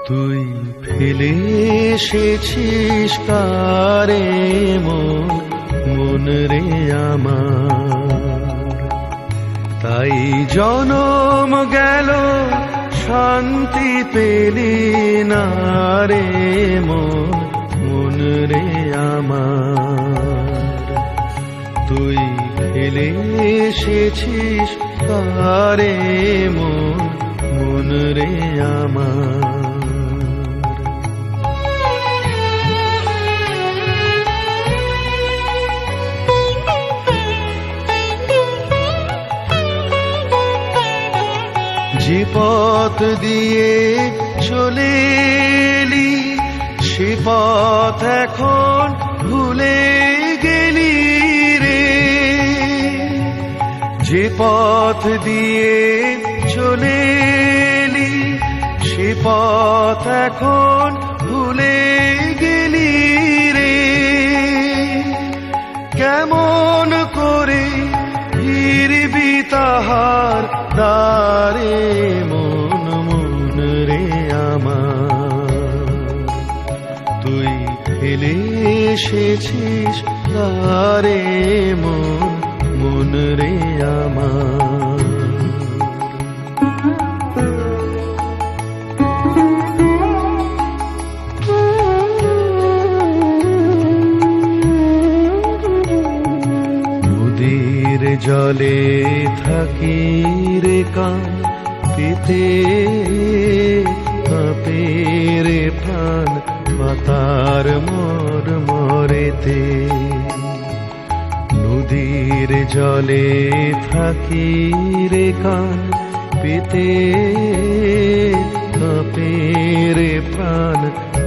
তুই ফেলে এসেছিস কারে মন রে আমার, তাই জনম গেল শান্তি পেলি না রে মন রে আমার। তুই ফেলে এসেছিস কারে মন রে আমার। যে পথ দিয়ে চলে এলি সে পথ এখন ভুলে গেলি রে। যে পথ দিয়ে চলে এলি সে পথ এখন ভুলে গেলি রে। কেমন করে ফিরবি তাহার দ্বারে মন রে আমার। তুই ফেলে এসেছিস দ্বারে মন রে আমার। নদীর জলে থাকি রে কান পেতে কাঁপে রে প্রাণ পাতার মরেতে। নদীর জলে থাকি রে কান পেতে কাঁপে রে প্রাণ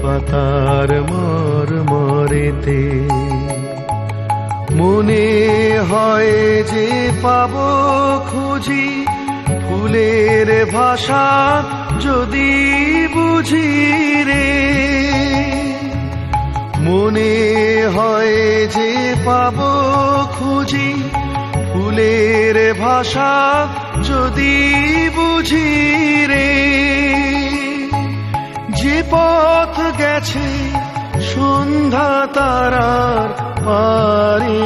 পাতার মরেতে। মনে হয় যে পাবো খুঁজি ফুলের ভাষা যদি বুঝি রে। মনে হয় যে পাবো খুঁজি ফুলের ভাষা যদি বুঝি রে। যে পথ গেছে সন্ধ্যা তারার পারে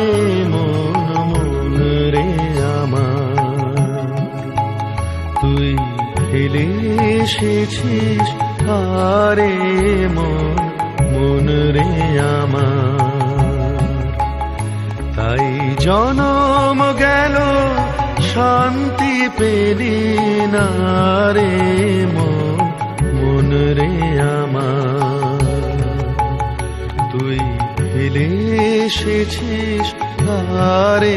মন রে আমার। তুই ফেলে এসেছিস কারে মন রে আমার। তাই জনম গেল শান্তি পেলি না রে মন রে আমার। তুই ফেলে এসেছিস কারে